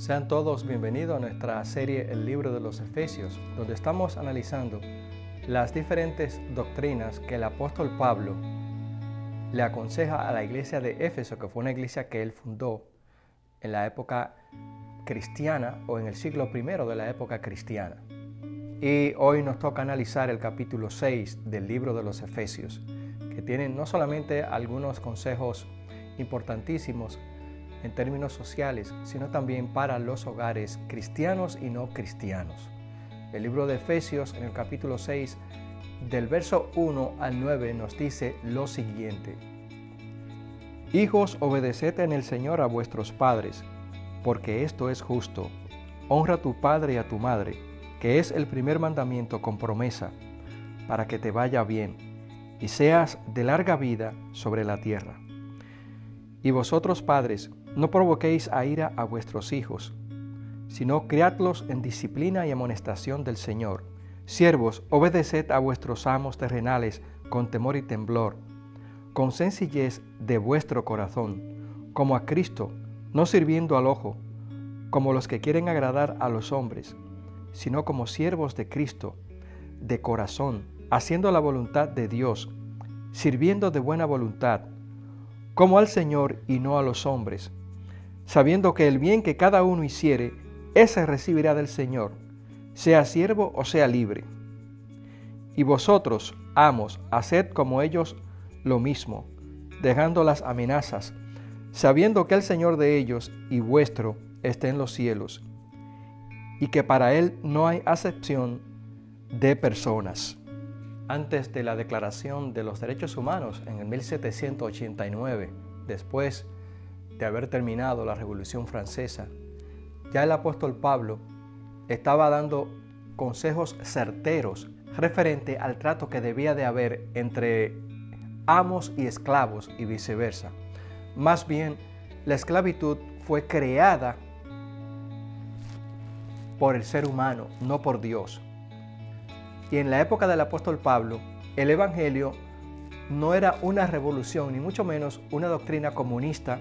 Sean todos bienvenidos a nuestra serie El Libro de los Efesios, donde estamos analizando las diferentes doctrinas que el apóstol Pablo le aconseja a la iglesia de Éfeso, que fue una iglesia que él fundó en la época cristiana o en el siglo I de la época cristiana. Y hoy nos toca analizar el capítulo 6 del Libro de los Efesios, que tiene no solamente algunos consejos importantísimos en términos sociales, sino también para los hogares cristianos y no cristianos. El libro de Efesios, en el capítulo 6, del verso 1 al 9, nos dice lo siguiente: Hijos, obedeced en el Señor a vuestros padres, porque esto es justo. Honra a tu padre y a tu madre, que es el primer mandamiento con promesa, para que te vaya bien y seas de larga vida sobre la tierra. Y vosotros, padres, no provoquéis a ira a vuestros hijos, sino criadlos en disciplina y amonestación del Señor. Siervos, obedeced a vuestros amos terrenales con temor y temblor, con sencillez de vuestro corazón, como a Cristo, no sirviendo al ojo, como los que quieren agradar a los hombres, sino como siervos de Cristo, de corazón, haciendo la voluntad de Dios, sirviendo de buena voluntad, como al Señor y no a los hombres, sabiendo que el bien que cada uno hiciere, ese recibirá del Señor, sea siervo o sea libre. Y vosotros, amos, haced como ellos lo mismo, dejando las amenazas, sabiendo que el Señor de ellos y vuestro está en los cielos, y que para Él no hay acepción de personas. Antes de la Declaración de los Derechos Humanos en el 1789, después de haber terminado la Revolución Francesa, ya el apóstol Pablo estaba dando consejos certeros referente al trato que debía de haber entre amos y esclavos y viceversa. Más bien, la esclavitud fue creada por el ser humano, no por Dios. Y en la época del apóstol Pablo, el evangelio no era una revolución, ni mucho menos una doctrina comunista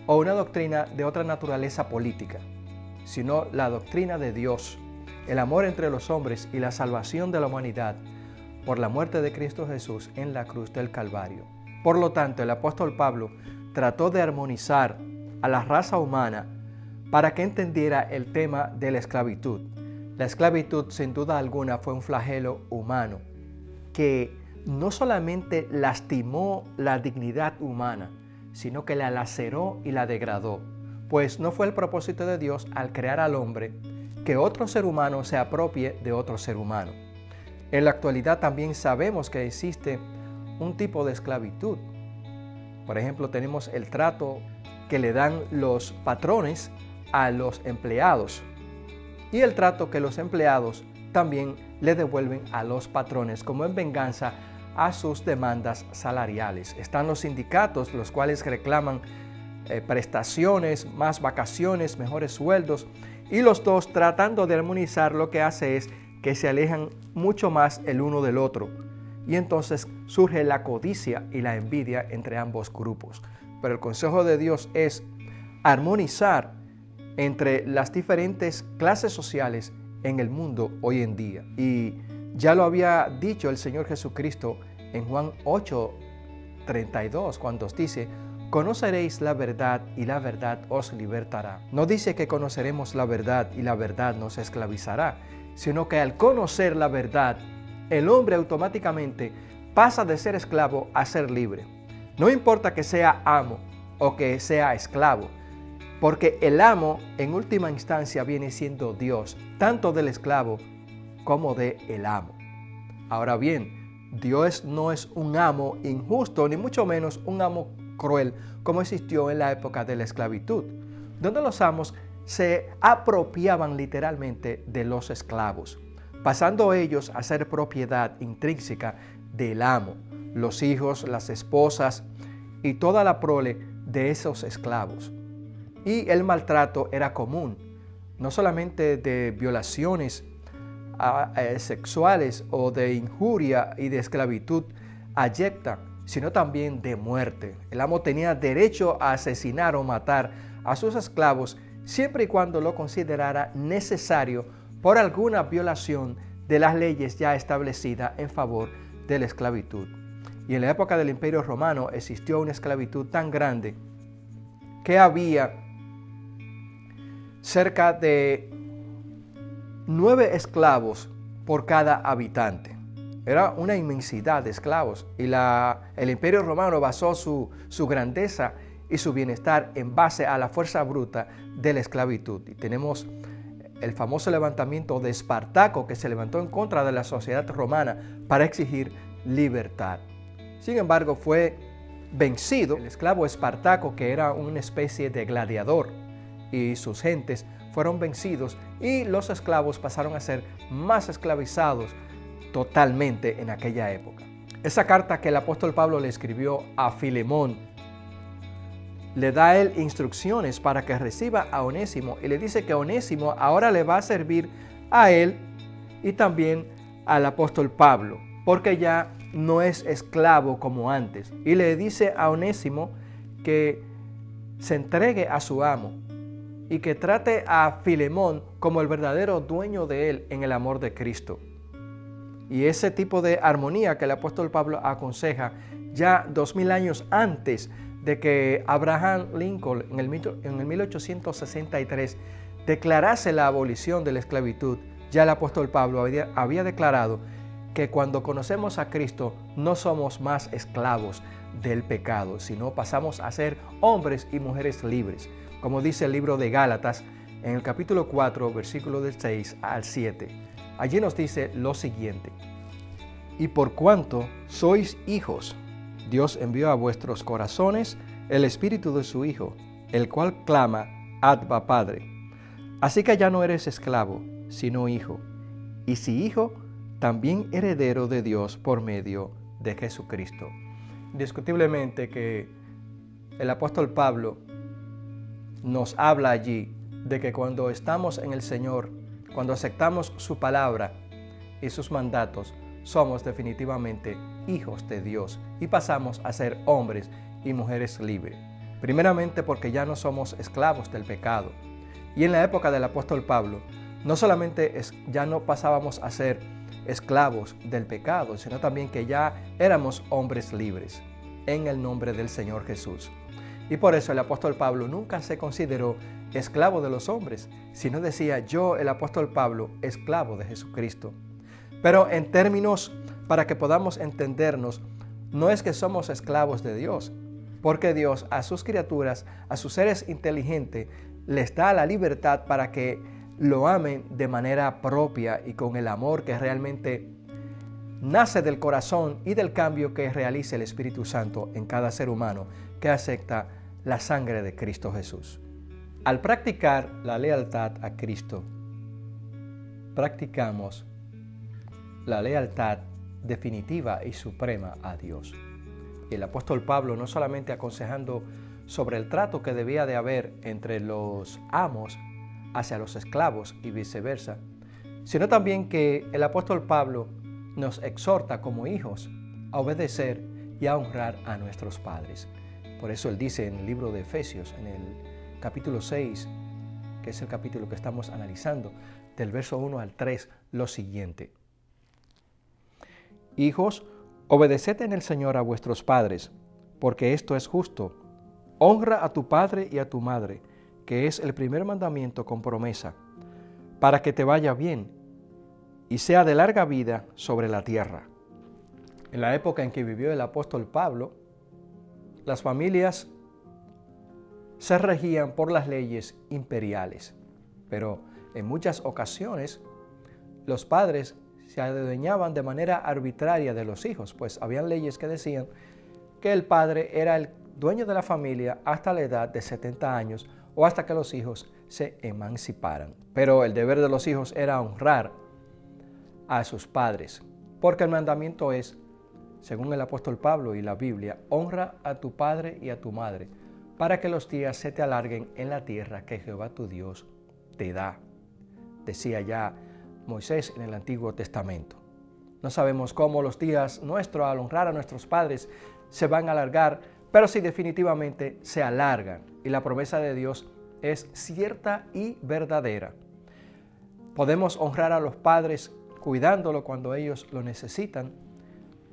o una doctrina de otra naturaleza política, sino la doctrina de Dios, el amor entre los hombres y la salvación de la humanidad por la muerte de Cristo Jesús en la cruz del Calvario. Por lo tanto, el apóstol Pablo trató de armonizar a la raza humana para que entendiera el tema de la esclavitud. La esclavitud, sin duda alguna, fue un flagelo humano que no solamente lastimó la dignidad humana, sino que la laceró y la degradó, pues no fue el propósito de Dios al crear al hombre que otro ser humano se apropie de otro ser humano. En la actualidad también sabemos que existe un tipo de esclavitud. Por ejemplo, tenemos el trato que le dan los patrones a los empleados y el trato que los empleados también le devuelven a los patrones como en venganza a sus demandas salariales. Están los sindicatos, los cuales reclaman prestaciones, más vacaciones, mejores sueldos, y los dos, tratando de armonizar, lo que hace es que se alejan mucho más el uno del otro, y entonces surge la codicia y la envidia entre ambos grupos. Pero el consejo de Dios es armonizar entre las diferentes clases sociales en el mundo hoy en día. Y ya lo había dicho el Señor Jesucristo en Juan 8:32, cuando os dice: conoceréis la verdad y la verdad os libertará. No dice que conoceremos la verdad y la verdad nos esclavizará, sino que al conocer la verdad, el hombre automáticamente pasa de ser esclavo a ser libre. No importa que sea amo o que sea esclavo, porque el amo en última instancia viene siendo Dios, tanto del esclavo como del amo. Ahora bien, Dios no es un amo injusto, ni mucho menos un amo cruel, como existió en la época de la esclavitud, donde los amos se apropiaban literalmente de los esclavos, pasando ellos a ser propiedad intrínseca del amo, los hijos, las esposas y toda la prole de esos esclavos. Y el maltrato era común, no solamente de violaciones sexuales o de injuria y de esclavitud abyecta, sino también de muerte. El amo tenía derecho a asesinar o matar a sus esclavos siempre y cuando lo considerara necesario por alguna violación de las leyes ya establecidas en favor de la esclavitud. Y en la época del Imperio Romano existió una esclavitud tan grande que había cerca de 9 esclavos por cada habitante. Era una inmensidad de esclavos y el Imperio Romano basó su grandeza y su bienestar en base a la fuerza bruta de la esclavitud. Y tenemos el famoso levantamiento de Espartaco, que se levantó en contra de la sociedad romana para exigir libertad. Sin embargo, fue vencido el esclavo Espartaco, que era una especie de gladiador, y sus gentes fueron vencidos y los esclavos pasaron a ser más esclavizados totalmente en aquella época. Esa carta que el apóstol Pablo le escribió a Filemón le da a él instrucciones para que reciba a Onésimo y le dice que Onésimo ahora le va a servir a él y también al apóstol Pablo, porque ya no es esclavo como antes. Y le dice a Onésimo que se entregue a su amo y que trate a Filemón como el verdadero dueño de él en el amor de Cristo. Y ese tipo de armonía que el apóstol Pablo aconseja ya 2000 años antes de que Abraham Lincoln en el 1863 declarase la abolición de la esclavitud, ya el apóstol Pablo había declarado que cuando conocemos a Cristo no somos más esclavos del pecado, sino pasamos a ser hombres y mujeres libres, como dice el libro de Gálatas en el capítulo 4, versículo del 6 al 7. Allí nos dice lo siguiente: y por cuanto sois hijos, Dios envió a vuestros corazones el Espíritu de su Hijo, el cual clama, Abba, Padre. Así que ya no eres esclavo, sino hijo, y si hijo, también heredero de Dios por medio de Jesucristo. Indiscutiblemente que el apóstol Pablo nos habla allí de que cuando estamos en el Señor, cuando aceptamos su palabra y sus mandatos, somos definitivamente hijos de Dios y pasamos a ser hombres y mujeres libres. Primeramente porque ya no somos esclavos del pecado. Y en la época del apóstol Pablo, no solamente ya no pasábamos a ser esclavos del pecado, sino también que ya éramos hombres libres en el nombre del Señor Jesús. Y por eso el apóstol Pablo nunca se consideró esclavo de los hombres, sino decía: yo, el apóstol Pablo, esclavo de Jesucristo. Pero en términos para que podamos entendernos, no es que somos esclavos de Dios, porque Dios a sus criaturas, a sus seres inteligentes, les da la libertad para que lo amen de manera propia y con el amor que realmente nace del corazón y del cambio que realiza el Espíritu Santo en cada ser humano que acepta la sangre de Cristo Jesús. Al practicar la lealtad a Cristo, practicamos la lealtad definitiva y suprema a Dios. Y el apóstol Pablo, no solamente aconsejando sobre el trato que debía de haber entre los amos hacia los esclavos y viceversa, sino también que el apóstol Pablo nos exhorta como hijos a obedecer y a honrar a nuestros padres. Por eso él dice en el libro de Efesios, en el capítulo 6, que es el capítulo que estamos analizando, del verso 1 al 3, lo siguiente: hijos, obedeced en el Señor a vuestros padres, porque esto es justo. Honra a tu padre y a tu madre, que es el primer mandamiento con promesa, para que te vaya bien y sea de larga vida sobre la tierra. En la época en que vivió el apóstol Pablo, las familias se regían por las leyes imperiales, pero en muchas ocasiones los padres se adueñaban de manera arbitraria de los hijos, pues habían leyes que decían que el padre era el dueño de la familia hasta la edad de 70 años o hasta que los hijos se emanciparan. Pero el deber de los hijos era honrar a sus padres, porque el mandamiento es, según el apóstol Pablo y la Biblia, honra a tu padre y a tu madre, para que los días se te alarguen en la tierra que Jehová tu Dios te da. Decía ya Moisés en el Antiguo Testamento. No sabemos cómo los días nuestros al honrar a nuestros padres se van a alargar, pero sí definitivamente se alargan. Y la promesa de Dios es cierta y verdadera. Podemos honrar a los padres cuidándolo cuando ellos lo necesitan,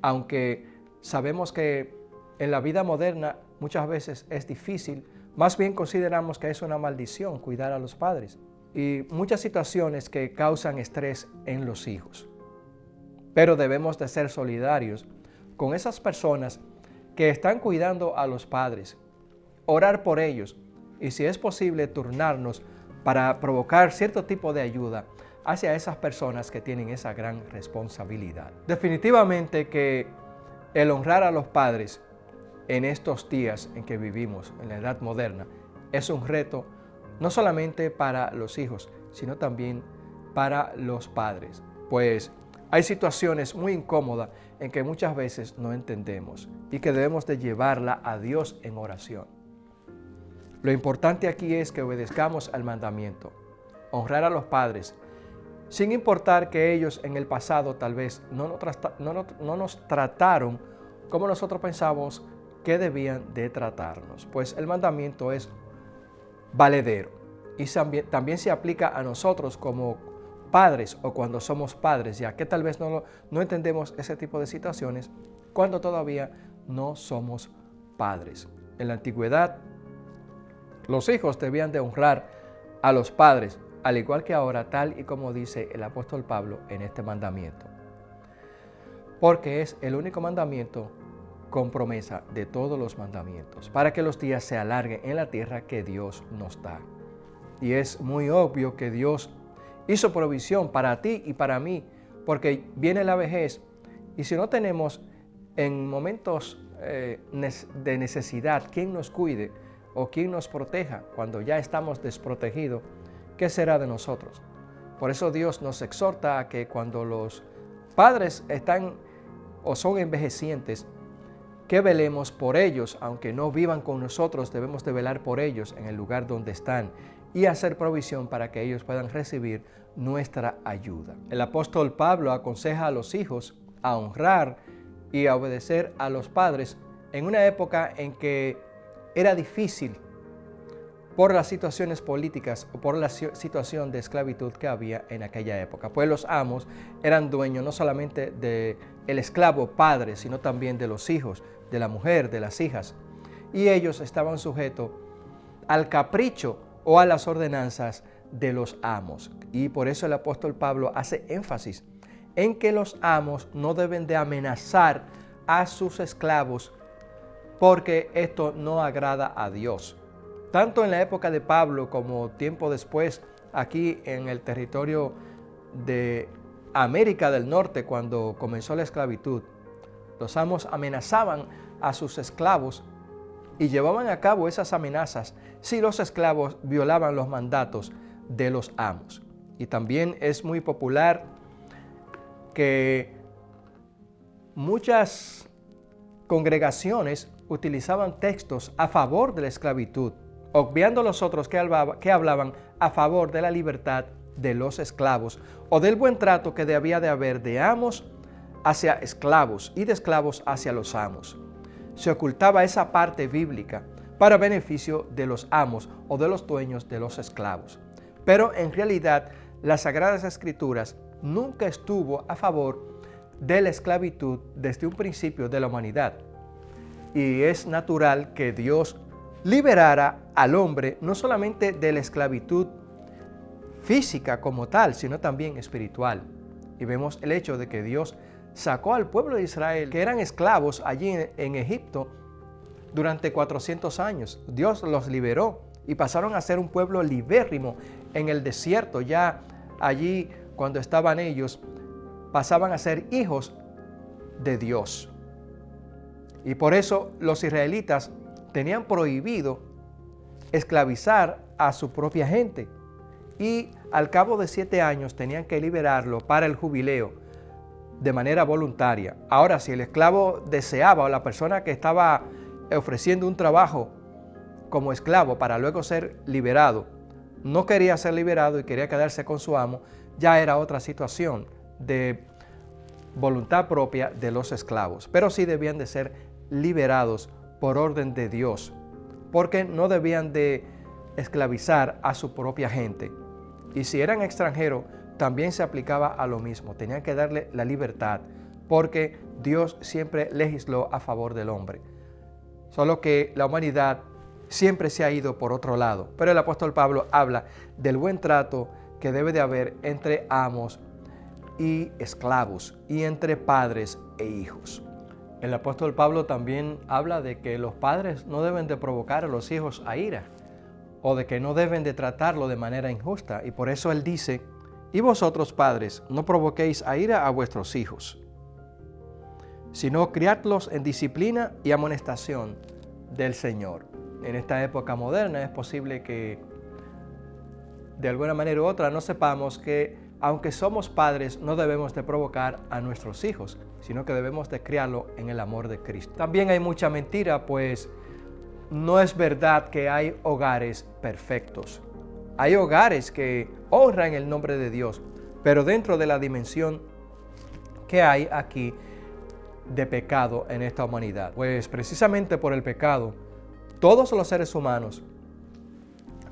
aunque sabemos que en la vida moderna muchas veces es difícil. Más bien consideramos que es una maldición cuidar a los padres y muchas situaciones que causan estrés en los hijos. Pero debemos de ser solidarios con esas personas que están cuidando a los padres, orar por ellos y si es posible turnarnos para provocar cierto tipo de ayuda hacia esas personas que tienen esa gran responsabilidad. Definitivamente que el honrar a los padres en estos días en que vivimos, en la edad moderna, es un reto no solamente para los hijos, sino también para los padres. Pues hay situaciones muy incómodas en que muchas veces no entendemos y que debemos de llevarla a Dios en oración. Lo importante aquí es que obedezcamos al mandamiento, honrar a los padres, sin importar que ellos en el pasado tal vez no nos trataron como nosotros pensamos que debían de tratarnos. Pues el mandamiento es valedero y también se aplica a nosotros como padres o cuando somos padres, ya que tal vez no entendemos ese tipo de situaciones cuando todavía no somos padres. En la antigüedad, los hijos debían de honrar a los padres, al igual que ahora, tal y como dice el apóstol Pablo en este mandamiento. Porque es el único mandamiento con promesa de todos los mandamientos, para que los días se alarguen en la tierra que Dios nos da. Y es muy obvio que Dios hizo provisión para ti y para mí, porque viene la vejez y si no tenemos en momentos de necesidad quien nos cuide o quien nos proteja cuando ya estamos desprotegidos, ¿qué será de nosotros? Por eso Dios nos exhorta a que cuando los padres están o son envejecientes, que velemos por ellos, aunque no vivan con nosotros, debemos de velar por ellos en el lugar donde están y hacer provisión para que ellos puedan recibir nuestra ayuda. El apóstol Pablo aconseja a los hijos a honrar y a obedecer a los padres en una época en que era difícil por las situaciones políticas o por la situación de esclavitud que había en aquella época. Pues los amos eran dueños no solamente del esclavo padre, sino también de los hijos, de la mujer, de las hijas. Y ellos estaban sujetos al capricho o a las ordenanzas de los amos. Y por eso el apóstol Pablo hace énfasis en que los amos no deben de amenazar a sus esclavos porque esto no agrada a Dios. Tanto en la época de Pablo como tiempo después, aquí en el territorio de América del Norte, cuando comenzó la esclavitud, los amos amenazaban a sus esclavos y llevaban a cabo esas amenazas si los esclavos violaban los mandatos de los amos. Y también es muy popular que muchas congregaciones utilizaban textos a favor de la esclavitud, obviando los otros que hablaban a favor de la libertad de los esclavos o del buen trato que debía de haber de amos hacia esclavos y de esclavos hacia los amos. Se ocultaba esa parte bíblica para beneficio de los amos o de los dueños de los esclavos. Pero en realidad las Sagradas Escrituras nunca estuvo a favor de la esclavitud desde un principio de la humanidad. Y es natural que Dios liberara al hombre no solamente de la esclavitud física como tal, sino también espiritual. Y vemos el hecho de que Dios sacó al pueblo de Israel, que eran esclavos allí en Egipto, durante 400 años. Dios los liberó y pasaron a ser un pueblo libérrimo en el desierto. Ya allí, cuando estaban ellos, pasaban a ser hijos de Dios. Y por eso los israelitas tenían prohibido esclavizar a su propia gente. Y al cabo de 7 años tenían que liberarlo para el jubileo de manera voluntaria. Ahora, si el esclavo deseaba o la persona que estaba ofreciendo un trabajo como esclavo para luego ser liberado, no quería ser liberado y quería quedarse con su amo, ya era otra situación de voluntad propia de los esclavos. Pero sí debían de ser liberados por orden de Dios, porque no debían de esclavizar a su propia gente. Y si eran extranjeros, también se aplicaba a lo mismo. Tenían que darle la libertad, porque Dios siempre legisló a favor del hombre. Solo que la humanidad siempre se ha ido por otro lado. Pero el apóstol Pablo habla del buen trato que debe de haber entre amos y esclavos, y entre padres e hijos. El apóstol Pablo también habla de que los padres no deben de provocar a los hijos a ira, o de que no deben de tratarlo de manera injusta. Y por eso él dice: y vosotros, padres, no provoquéis a ira a vuestros hijos, sino criadlos en disciplina y amonestación del Señor. En esta época moderna es posible que de alguna manera u otra no sepamos que aunque somos padres, no debemos de provocar a nuestros hijos, sino que debemos de criarlo en el amor de Cristo. También hay mucha mentira, pues no es verdad que hay hogares perfectos. Hay hogares que honran el nombre de Dios, pero dentro de la dimensión que hay aquí de pecado en esta humanidad. Pues precisamente por el pecado, todos los seres humanos,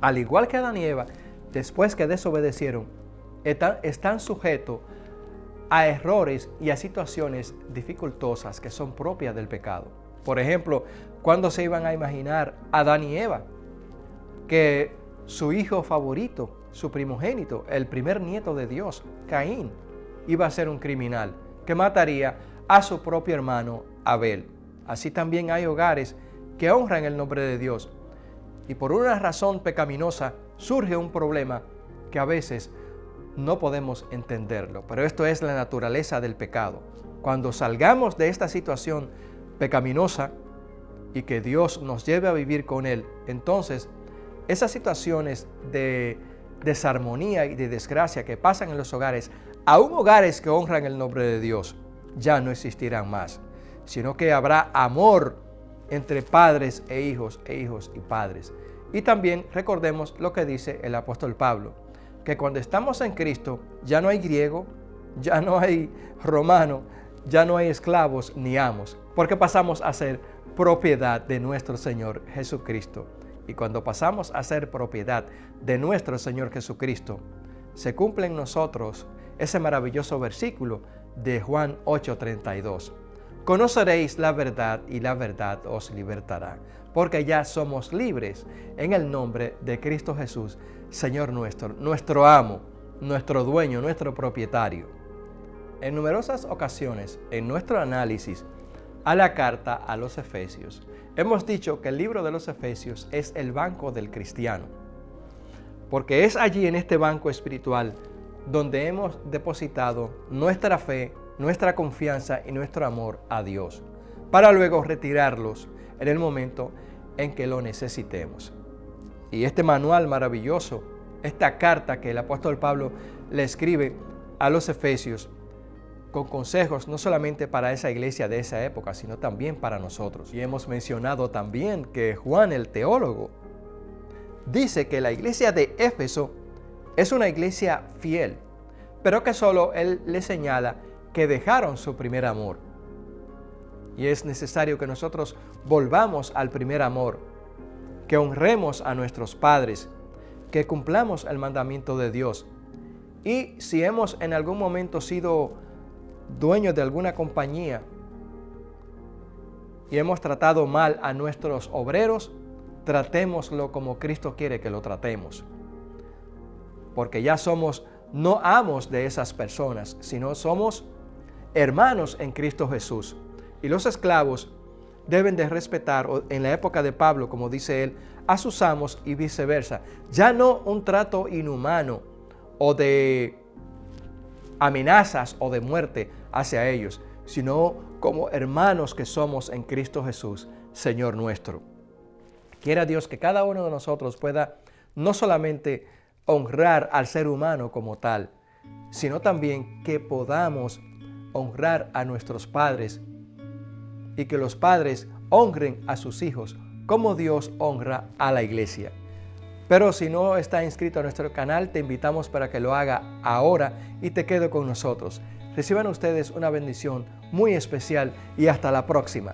al igual que Adán y Eva, después que desobedecieron, están sujetos a errores y a situaciones dificultosas que son propias del pecado. Por ejemplo, ¿cuándo se iban a imaginar Adán y Eva que su hijo favorito, su primogénito, el primer nieto de Dios, Caín, iba a ser un criminal que mataría a su propio hermano Abel? Así también hay hogares que honran el nombre de Dios, y por una razón pecaminosa surge un problema que a veces no podemos entenderlo, pero esto es la naturaleza del pecado. Cuando salgamos de esta situación pecaminosa y que Dios nos lleve a vivir con Él, entonces esas situaciones de desarmonía y de desgracia que pasan en los hogares, aún hogares que honran el nombre de Dios, ya no existirán más, sino que habrá amor entre padres e hijos y padres. Y también recordemos lo que dice el apóstol Pablo, que cuando estamos en Cristo ya no hay griego, ya no hay romano, ya no hay esclavos ni amos, porque pasamos a ser propiedad de nuestro Señor Jesucristo. Y cuando pasamos a ser propiedad de nuestro Señor Jesucristo, se cumple en nosotros ese maravilloso versículo de Juan 8:32. Conoceréis la verdad y la verdad os libertará, porque ya somos libres en el nombre de Cristo Jesús, Señor nuestro, nuestro amo, nuestro dueño, nuestro propietario. En numerosas ocasiones, en nuestro análisis a la carta a los Efesios, hemos dicho que el libro de los Efesios es el banco del cristiano, porque es allí, en este banco espiritual, donde hemos depositado nuestra fe, nuestra confianza y nuestro amor a Dios, para luego retirarlos en el momento en que lo necesitemos. Y este manual maravilloso, esta carta que el apóstol Pablo le escribe a los Efesios, con consejos no solamente para esa iglesia de esa época, sino también para nosotros. Y hemos mencionado también que Juan el teólogo dice que la iglesia de Éfeso es una iglesia fiel, pero que solo él le señala que dejaron su primer amor. Y es necesario que nosotros volvamos al primer amor, que honremos a nuestros padres, que cumplamos el mandamiento de Dios. Y si hemos en algún momento sido dueños de alguna compañía y hemos tratado mal a nuestros obreros, tratémoslo como Cristo quiere que lo tratemos. Porque ya somos no amos de esas personas, sino somos hermanos en Cristo Jesús. Y los esclavos deben de respetar, en la época de Pablo, como dice él, a sus amos y viceversa. Ya no un trato inhumano o de amenazas o de muerte hacia ellos, sino como hermanos que somos en Cristo Jesús, Señor nuestro. Quiera Dios que cada uno de nosotros pueda no solamente honrar al ser humano como tal, sino también que podamos honrar a nuestros padres y que los padres honren a sus hijos como Dios honra a la iglesia. Pero si no está inscrito a nuestro canal, te invitamos para que lo haga ahora y te quede con nosotros. Reciban ustedes una bendición muy especial y hasta la próxima.